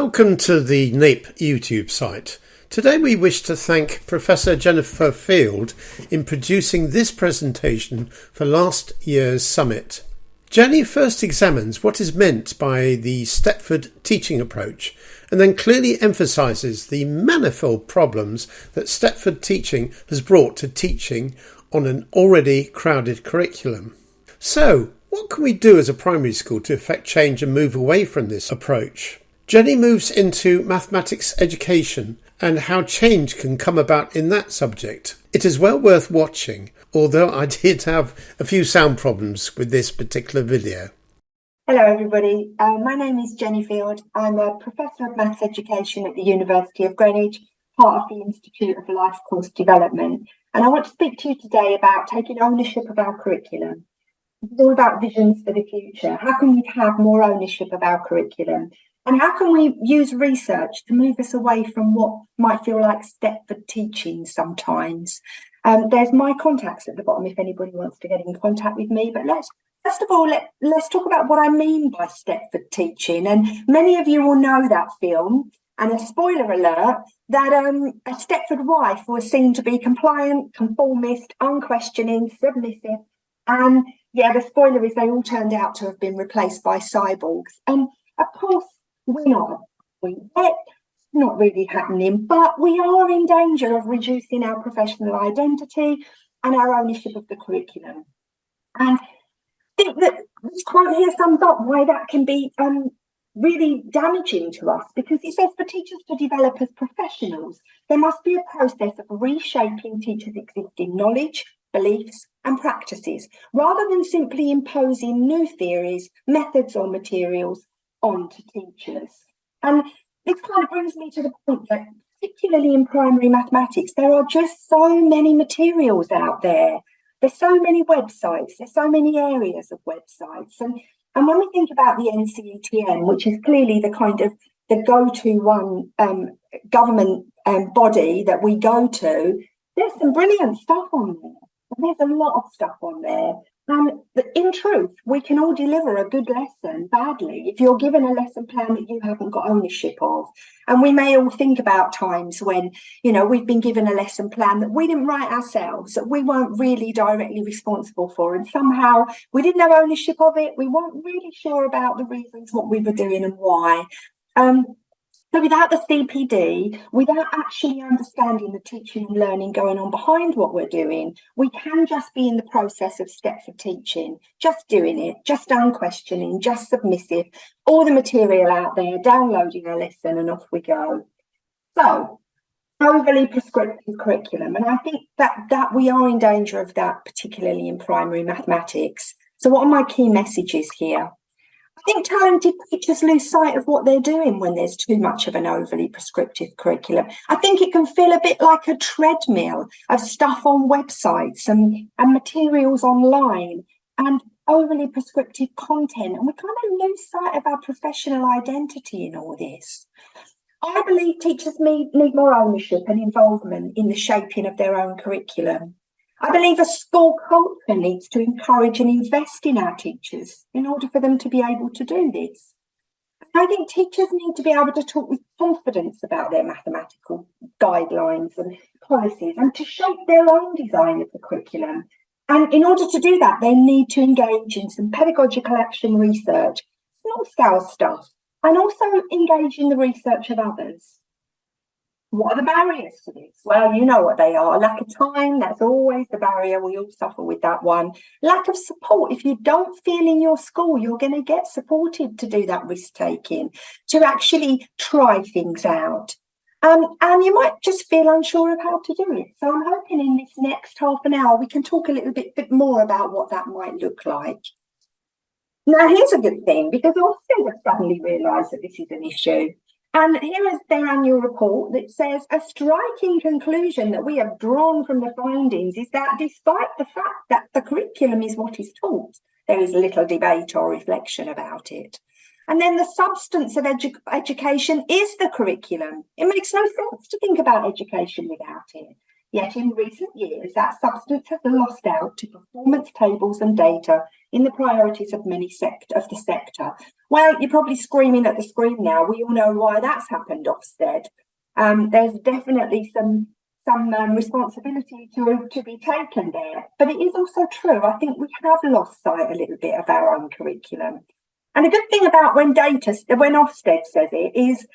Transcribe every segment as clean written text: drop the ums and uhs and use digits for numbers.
Welcome to the NAPE YouTube site. Today we wish to thank Professor Jennifer Field in producing this presentation for last year's summit. Jenny first examines what is meant by the Stepford teaching approach and then clearly emphasises the manifold problems that Stepford teaching has brought to teaching on an already crowded curriculum. So, what can we do as a primary school to effect change and move away from this approach? Jenny moves into mathematics education and how change can come about in that subject. It is well worth watching, although I did have a few sound problems with this particular video. Hello everybody, my name is Jenny Field. I'm a Professor of Maths Education at the University of Greenwich, part of the Institute of Life Course Development, and I want to speak to you today about taking ownership of our curriculum. It's all about visions for the future. How can we have more ownership of our curriculum? And how can we use research to move us away from what might feel like Stepford teaching sometimes? There's my contacts at the bottom if anybody wants to get in contact with me. But let's talk about what I mean by Stepford teaching. And many of you will know that film. And a spoiler alert, that a Stepford wife was seen to be compliant, conformist, unquestioning, submissive. And yeah, the spoiler is they all turned out to have been replaced by cyborgs. And of course, we're not yet. It's not really happening, but we are in danger of reducing our professional identity and our ownership of the curriculum. And I think that this quote here sums up why that can be really damaging to us, because it says for teachers to develop as professionals, there must be a process of reshaping teachers' existing knowledge, beliefs and practices, rather than simply imposing new theories, methods or materials onto teachers. And this kind of brings me to the point that, particularly in primary mathematics, there are just so many materials out there. There's so many websites, there's so many areas of websites. And when we think about the NCETM, which is clearly the kind of the go-to one government body that we go to, there's some brilliant stuff on there. And there's a lot of stuff on there. And in truth, we can all deliver a good lesson badly if you're given a lesson plan that you haven't got ownership of. And we may all think about times when, you know, we've been given a lesson plan that we didn't write ourselves, that we weren't really directly responsible for. And somehow we didn't have ownership of it. We weren't really sure about the reasons what we were doing and why. So without the CPD, without actually understanding the teaching and learning going on behind what we're doing, we can just be in the process of Stepford teaching, just doing it, just unquestioning, just submissive, all the material out there, downloading a lesson and off we go. So, overly prescriptive curriculum. And I think that we are in danger of that, particularly in primary mathematics. So what are my key messages here? I think talented teachers lose sight of what they're doing when there's too much of an overly prescriptive curriculum. I think it can feel a bit like a treadmill of stuff on websites and materials online and overly prescriptive content. And we kind of lose sight of our professional identity in all this. I believe teachers need more ownership and involvement in the shaping of their own curriculum. I believe a school culture needs to encourage and invest in our teachers in order for them to be able to do this. I think teachers need to be able to talk with confidence about their mathematical guidelines and policies and to shape their own design of the curriculum. And in order to do that, they need to engage in some pedagogical action research, small-scale stuff, and also engage in the research of others. What are the barriers to this? Well, you know what they are. Lack of time, that's always the barrier. We all suffer with that one. Lack of support. If you don't feel in your school, you're going to get supported to do that risk-taking, to actually try things out. And you might just feel unsure of how to do it. So I'm hoping in this next half an hour, we can talk a little bit more about what that might look like. Now, here's a good thing, because Ofsted have suddenly realised that this is an issue. And here is their annual report that says a striking conclusion that we have drawn from the findings is that despite the fact that the curriculum is what is taught, there is little debate or reflection about it. And then the substance of education is the curriculum. It makes no sense to think about education without it. Yet in recent years, that substance has lost out to performance tables and data in the priorities of of the sector. Well, you're probably screaming at the screen now. We all know why that's happened, Ofsted. There's definitely some responsibility to be taken there. But it is also true. I think we have lost sight a little bit of our own curriculum. And the good thing about when Ofsted says it is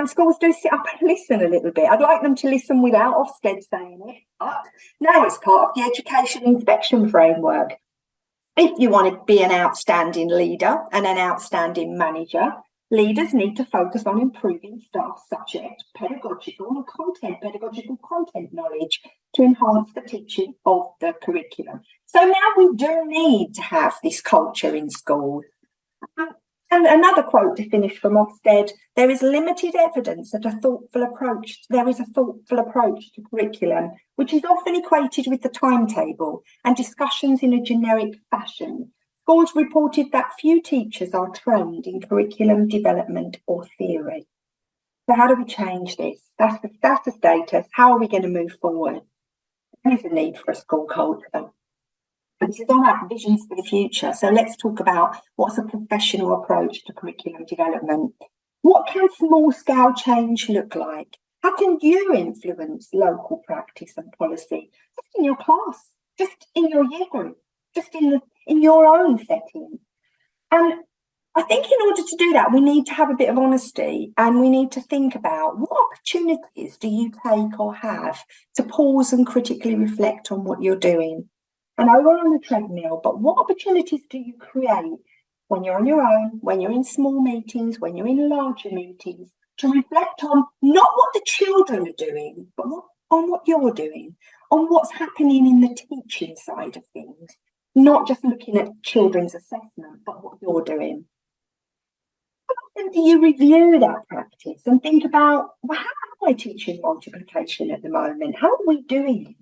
schools do sit up and listen a little bit. I'd like them to listen without Ofsted saying it, but now it's part of the education inspection framework. If you want to be an outstanding leader and an outstanding manager, leaders need to focus on improving staff subject, pedagogical content knowledge to enhance the teaching of the curriculum. So now we do need to have this culture in schools. And another quote to finish from Ofsted: there is limited evidence that there is a thoughtful approach to curriculum, which is often equated with the timetable and discussions in a generic fashion. Schools reported that few teachers are trained in curriculum development or theory. So how do we change this? That's the status. How are we going to move forward? There is a need for a school culture. This is all about visions for the future. So let's talk about what's a professional approach to curriculum development. What can small-scale change look like? How can you influence local practice and policy? Just in your class, just in your year group, just in your own setting. And I think in order to do that, we need to have a bit of honesty, and we need to think about what opportunities do you take or have to pause and critically reflect on what you're doing. I know we're on the treadmill, but what opportunities do you create when you're on your own, when you're in small meetings, when you're in larger meetings, to reflect on not what the children are doing, but on what you're doing, on what's happening in the teaching side of things, not just looking at children's assessment, but what you're doing. How often do you review that practice and think about, well, how am I teaching multiplication at the moment? How are we doing it?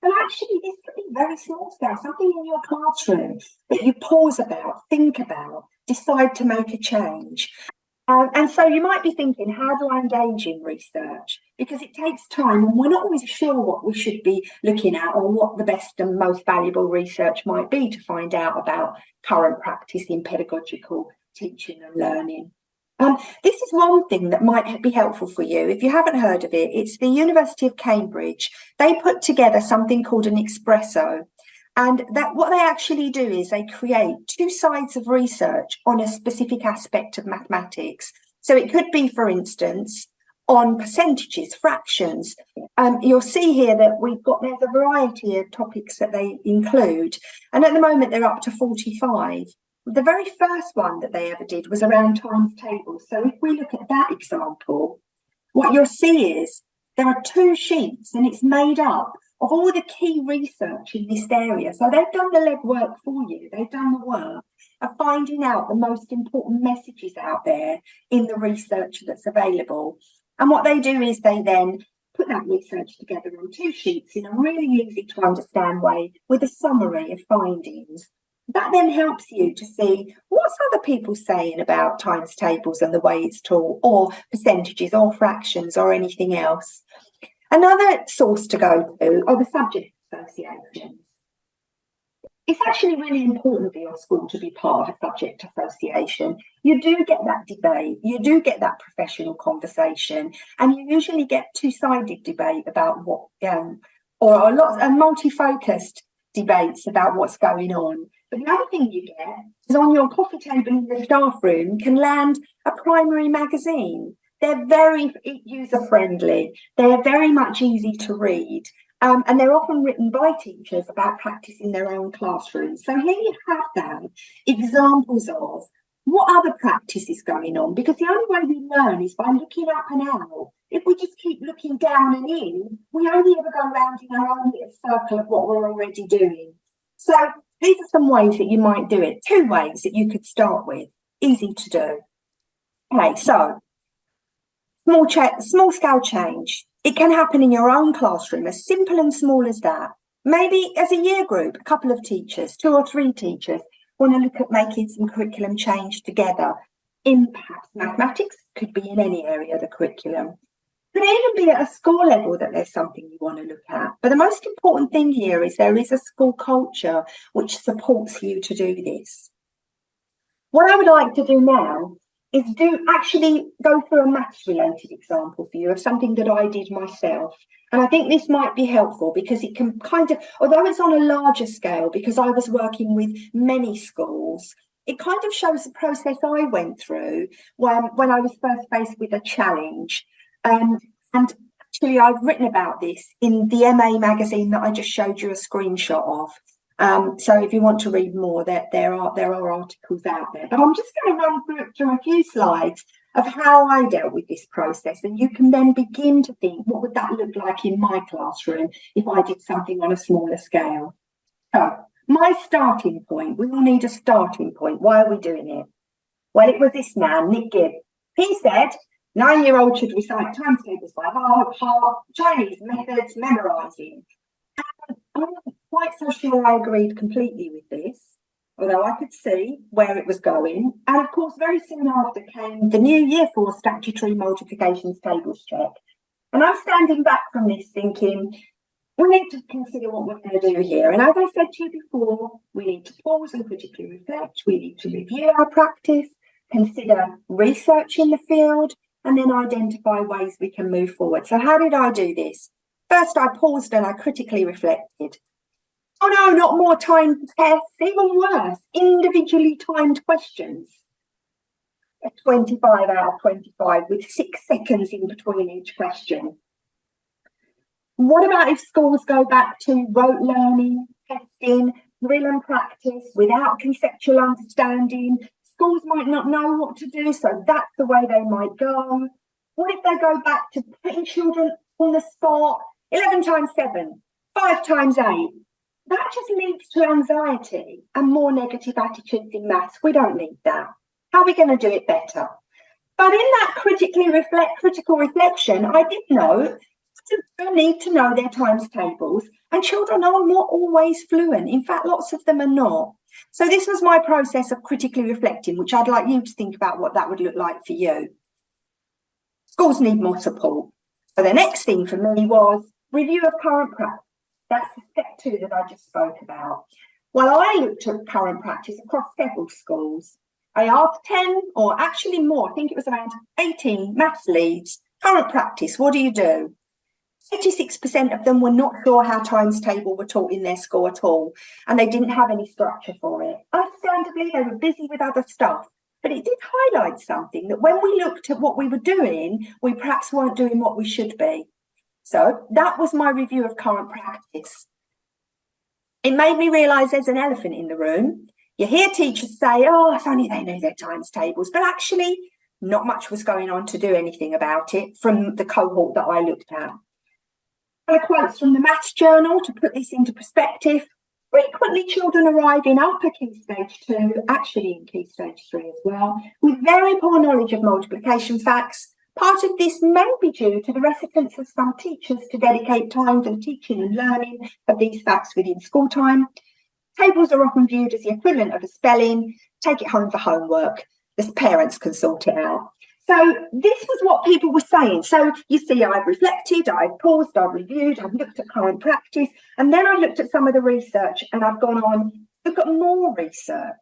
And actually, this could be very small scale, something in your classroom that you pause about, think about, decide to make a change. And so you might be thinking, how do I engage in research? Because it takes time, and we're not always sure what we should be looking at or what the best and most valuable research might be to find out about current practice in pedagogical teaching and learning. This is one thing that might be helpful for you. If you haven't heard of it, it's the University of Cambridge. They put together something called an espresso. And what they actually do is they create two sides of research on a specific aspect of mathematics. So it could be, for instance, on percentages, fractions. You'll see here that there's a variety of topics that they include. And at the moment, they're up to 45. The very first one that they ever did was around times tables. So if we look at that example, what you'll see is there are two sheets, and it's made up of all the key research in this area. So they've done the legwork for you. They've done the work of finding out the most important messages out there in the research that's available. And what they do is they then put that research together on two sheets in a really easy to understand way with a summary of findings. That then helps you to see what's other people saying about times tables and the way it's taught, or percentages or fractions or anything else. Another source to go to are the subject associations. It's actually really important for your school to be part of a subject association. You do get that debate, you do get that professional conversation, and you usually get two-sided debate about or a lot of multi-focused debates about what's going on. But the other thing you get is on your coffee table in the staff room can land a primary magazine. They're very user-friendly. They're very much easy to read. And they're often written by teachers about practice in their own classrooms. So here you have that, examples of what other practice is going on. Because the only way we learn is by looking up and out. If we just keep looking down and in, we only ever go around in our own little circle of what we're already doing. So these are some ways that you might do it. Two ways that you could start with. Easy to do. Okay, so small scale change. It can happen in your own classroom, as simple and small as that. Maybe as a year group, a couple of teachers, 2 or 3 teachers, want to look at making some curriculum change together in perhaps mathematics, could be in any area of the curriculum. Could even be at a school level that there's something you want to look at. But the most important thing here is there is a school culture which supports you to do this. What I would like to do now is actually go through a maths related example for you of something that I did myself. And I think this might be helpful because it can kind of, although it's on a larger scale, because I was working with many schools, it kind of shows the process I went through when I was first faced with a challenge. And actually, I've written about this in the MA magazine that I just showed you a screenshot of. So if you want to read more, there are articles out there. But I'm just going to run through a few slides of how I dealt with this process, and you can then begin to think, what would that look like in my classroom if I did something on a smaller scale? So my starting point, we all need a starting point. Why are we doing it? Well, it was this man, Nick Gibb. He said 9-year-olds should recite timetables by heart, Chinese methods, memorising. I'm not quite so sure I agreed completely with this, although I could see where it was going. And of course, very soon after came the new Year 4 statutory multiplications tables check. And I'm standing back from this thinking, we need to consider what we're going to do here. And as I said to you before, we need to pause and critically reflect. We need to review our practice, consider research in the field, and then identify ways we can move forward. So how did I do this? First, I paused and I critically reflected. Oh no, not more timed tests, even worse, individually timed questions. A 25 out of 25 with 6 seconds in between each question. What about if schools go back to rote learning, testing, drill and practice without conceptual understanding? Schools might not know what to do, so that's the way they might go. What if they go back to putting children on the spot? 11 times 7, 5 times 8. That just leads to anxiety and more negative attitudes in maths. We don't need that. How are we going to do it better? But in that critical reflection, I did know you need to know their times tables, and children are not always fluent. In fact, lots of them are not. So this was my process of critically reflecting, which I'd like you to think about what that would look like for you. Schools need more support. So the next thing for me was review of current practice. That's the step 2 that I just spoke about. Well, I looked at current practice across several schools. I asked 10, or actually more, I think it was around 18 maths leads, current practice, what do you do? 86% of them were not sure how times table were taught in their school at all, and they didn't have any structure for it. Understandably, they were busy with other stuff, but it did highlight something, that when we looked at what we were doing, we perhaps weren't doing what we should be. So that was my review of current practice. It made me realise there's an elephant in the room. You hear teachers say, oh, if only they knew their times tables, but actually not much was going on to do anything about it from the cohort that I looked at. Quotes from the Maths Journal to put this into perspective. Frequently, children arrive in upper Key Stage 2, actually in Key Stage 3 as well, with very poor knowledge of multiplication facts. Part of this may be due to the reticence of some teachers to dedicate time to the teaching and learning of these facts within school time. Tables are often viewed as the equivalent of a spelling. Take it home for homework. The parents can sort it out. So this was what people were saying. So you see, I've reflected, I've paused, I've reviewed, I've looked at current practice, and then I looked at some of the research, and I've gone on, look at more research.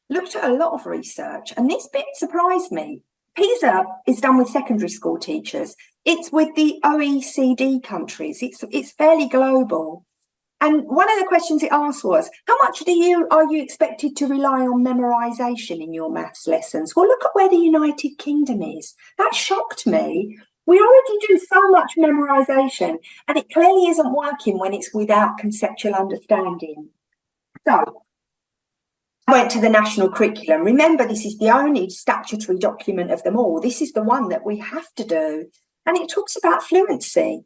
Looked at a lot of research, and this bit surprised me. PISA is done with secondary school teachers. It's with the OECD countries. It's fairly global. And one of the questions it asked was, how much are you expected to rely on memorisation in your maths lessons? Well, look at where the United Kingdom is. That shocked me. We already do so much memorisation, and it clearly isn't working when it's without conceptual understanding. So I went to the national curriculum. Remember, this is the only statutory document of them all. This is the one that we have to do. And it talks about fluency.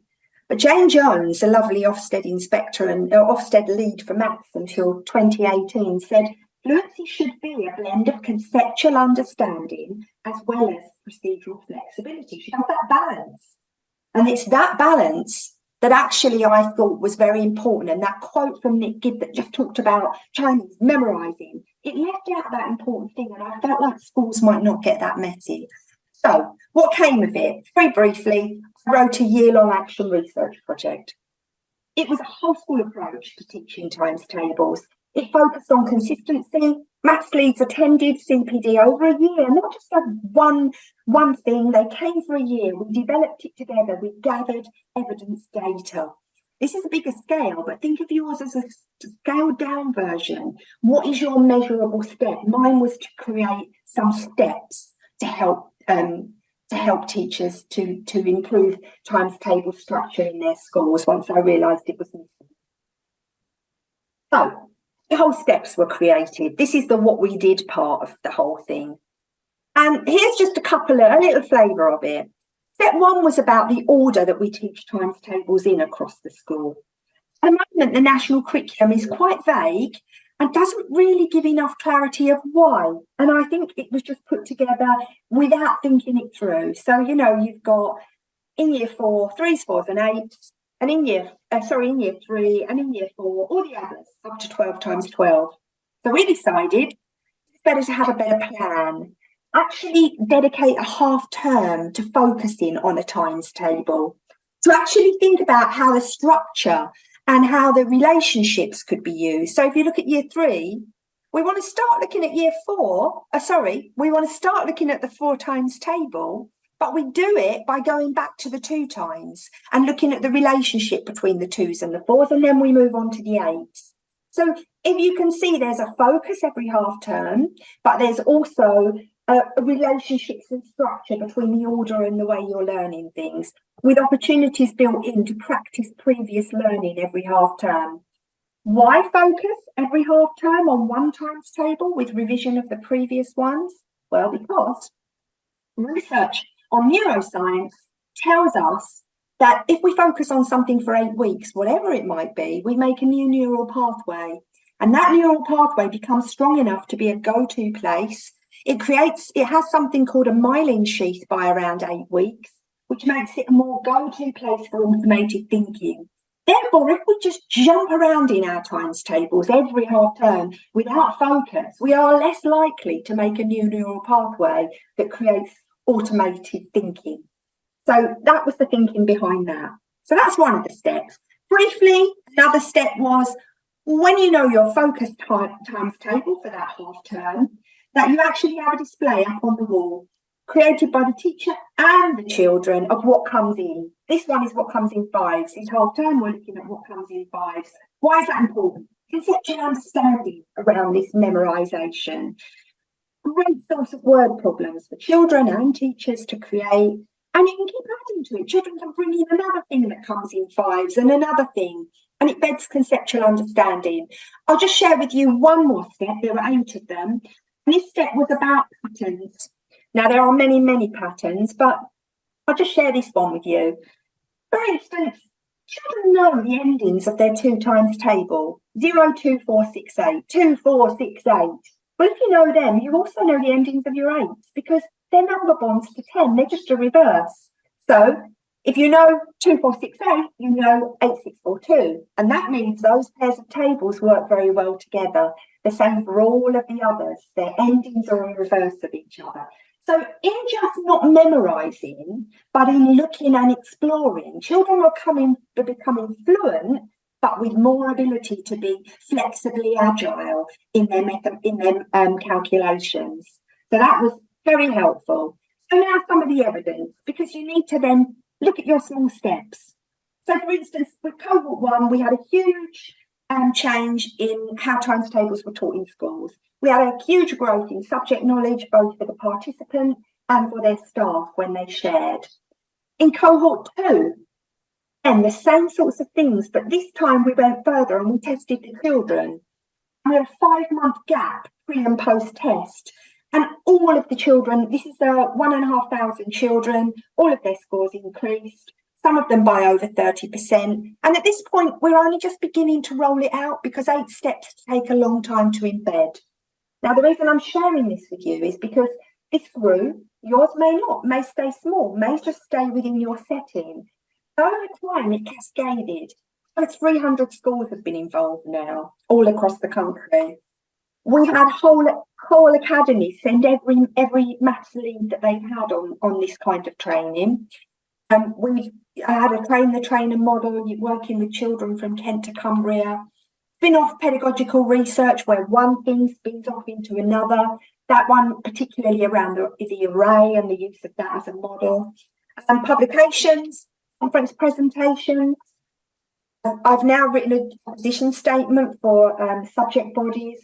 But Jane Jones, a lovely Ofsted inspector and Ofsted lead for maths until 2018, said fluency should be a blend of conceptual understanding as well as procedural flexibility. You should have that balance. And it's that balance that actually I thought was very important. And that quote from Nick Gibb that just talked about Chinese memorising, it left out that important thing. And I felt like schools might not get that message. So what came of it? Very briefly, I wrote a year-long action research project. It was a whole school approach to teaching times tables. It focused on consistency. Maths leads attended CPD over a year, not just one thing. They came for a year. We developed it together. We gathered evidence data. This is a bigger scale, but think of yours as a scaled down version. What is your measurable step? Mine was to create some steps to help teachers to improve times table structure in their schools once I realised it was missing. So the whole steps were created. This is the what we did part of the whole thing. And here's just a little flavour of it. Step one was about the order that we teach times tables in across the school. At the moment, the national curriculum is quite vague and doesn't really give enough clarity of why. And I think it was just put together without thinking it through. So, you've got in year 4, 3s, 4s and 8s, and in year 3 and in year 4, all the others up to 12 times 12. So we decided it's better to have a better plan. Actually dedicate a half term to focusing on a times table, to actually think about how the structure and how the relationships could be used. So if you look at year 3, we want to start looking at we want to start looking at the 4 times table, but we do it by going back to the 2 times and looking at the relationship between the 2s and the 4s, and then we move on to the 8s. So if you can see, there's a focus every half term, but there's also relationships and structure between the order and the way you're learning things, with opportunities built in to practice previous learning every half term. Why focus every half term on 1 times table with revision of the previous ones? Well, because research on neuroscience tells us that if we focus on something for 8 weeks, whatever it might be, we make a new neural pathway. And that neural pathway becomes strong enough to be a go-to place. It has something called a myelin sheath by around 8 weeks, which makes it a more go-to place for automated thinking. Therefore, if we just jump around in our times tables every half term without focus, we are less likely to make a new neural pathway that creates automated thinking. So that was the thinking behind that. So that's one of the steps. Briefly, another step was when you know your focus times table for that half term, that you actually have a display up on the wall created by the teacher and the children of what comes in. This one is what comes in 5s. This half term, we're looking at what comes in 5s. Why is that important? Conceptual understanding around this memorisation. Great source of word problems for children and teachers to create. And you can keep adding to it. Children can bring in another thing that comes in 5s and another thing. And it beds conceptual understanding. I'll just share with you one more step. There were 8 of them. And this step was about patterns. Now, there are many, many patterns, but I'll just share this one with you. For instance, children know the endings of their 2 times table, 0, 2, 4, 6, 8, 2, 4, 6, 8. Well, if you know them, you also know the endings of your 8s because they're number bonds to 10. They're just a reverse. So if you know 2, 4, 6, 8, you know 8, 6, 4, 2. And that means those pairs of tables work very well together. The same for all of the others. Their endings are in reverse of each other. So in just not memorising, but in looking and exploring, children are becoming fluent, but with more ability to be flexibly agile in their calculations. So that was very helpful. So now some of the evidence, because you need to then look at your small steps. So for instance, with cohort 1, we had a huge change in how times tables were taught in schools. We had a huge growth in subject knowledge, both for the participant and for their staff when they shared. In cohort 2, and the same sorts of things, but this time we went further and we tested the children. We had a 5-month gap pre and post test. And all of the children, this is 1,500 children, all of their scores increased, some of them by over 30%. And at this point, we're only just beginning to roll it out because 8 steps take a long time to embed. Now, the reason I'm sharing this with you is because this grew, yours may not, may stay small, may just stay within your setting. So over time, it cascaded. Over 300 schools have been involved now, all across the country. We had whole whole academies send every maths lead that they've had on this kind of training. We've had a train the trainer model, working with children from Kent to Cumbria. Spin-off pedagogical research where one thing spins off into another. That one particularly around the array and the use of that as a model. Publications, conference presentations. I've now written a position statement for subject bodies.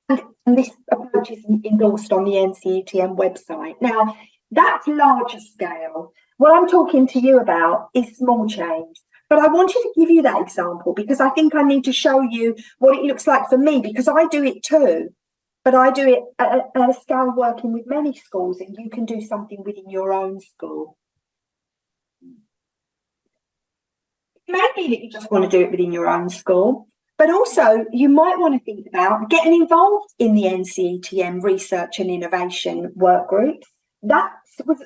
And this approach is endorsed on the NCETM website. Now, that's larger scale. What I'm talking to you about is small change. But I wanted to give you that example because I think I need to show you what it looks like for me, because I do it too. But I do it at a scale working with many schools, and you can do something within your own school. It may be that you just want to do it within your own school, but also you might want to think about getting involved in the NCETM research and innovation work groups. That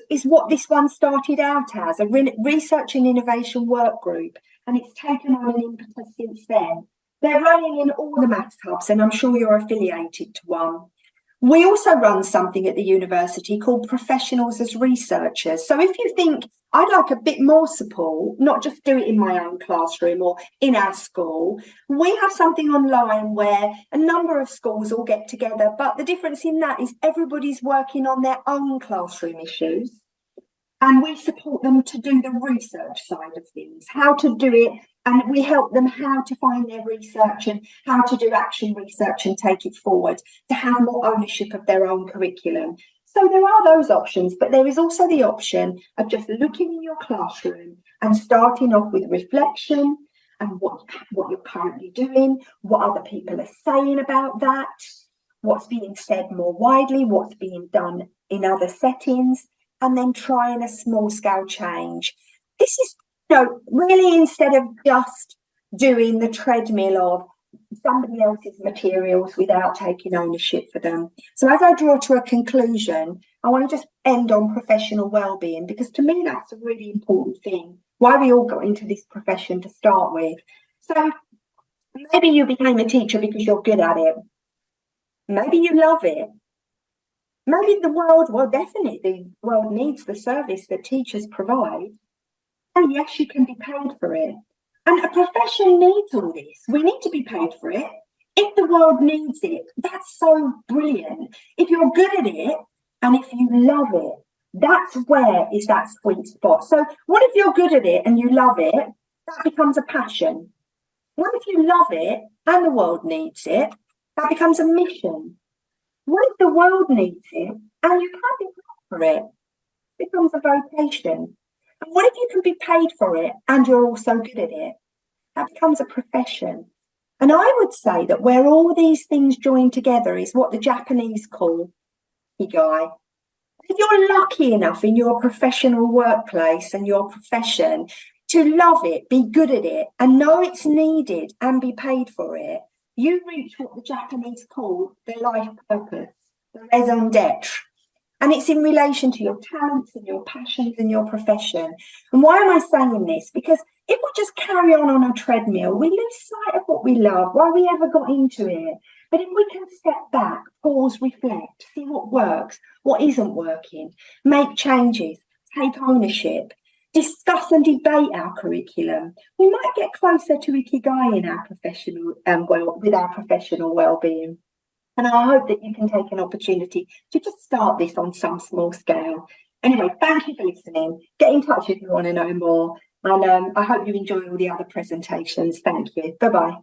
is what this one started out as, a research and innovation work group, and it's taken on an impetus since then. They're running in all the maths hubs, and I'm sure you're affiliated to one. We also run something at the university called Professionals as Researchers. So if you think, I'd like a bit more support, not just do it in my own classroom or in our school, we have something online where a number of schools all get together. But the difference in that is everybody's working on their own classroom issues. And we support them to do the research side of things, how to do it. And we help them how to find their research and how to do action research and take it forward, to have more ownership of their own curriculum. So there are those options, but there is also the option of just looking in your classroom and starting off with reflection and what you're currently doing, what other people are saying about that, what's being said more widely, what's being done in other settings, and then trying a small scale change. This is, really, instead of just doing the treadmill of somebody else's materials without taking ownership for them. So as I draw to a conclusion, I want to just end on professional well-being, because to me that's a really important thing, why we all got into this profession to start with. So maybe you became a teacher because you're good at it. Maybe you love it. Maybe definitely the world needs the service that teachers provide. And yes, you can be paid for it. And a profession needs all this. We need to be paid for it. If the world needs it, that's so brilliant. If you're good at it and if you love it, that's where is that sweet spot. So what if you're good at it and you love it? That becomes a passion. What if you love it and the world needs it? That becomes a mission. What if the world needs it and you can't be paid for it? It becomes a vocation. And what if you can be paid for it and you're also good at it? That becomes a profession. And I would say that where all these things join together is what the Japanese call ikigai. If you're lucky enough in your professional workplace and your profession to love it, be good at it, and know it's needed and be paid for it, you reach what the Japanese call the life purpose, the raison d'etre. And it's in relation to your talents and your passions and your profession. And why am I saying this? Because if we just carry on a treadmill, we lose sight of what we love, why we ever got into it. But if we can step back, pause, reflect, see what works, what isn't working, make changes, take ownership, discuss and debate our curriculum, we might get closer to ikigai in our professional with our professional well-being. And I hope that you can take an opportunity to just start this on some small scale. Anyway, thank you for listening. Get in touch if you want to know more. And I hope you enjoy all the other presentations. Thank you. Bye-bye.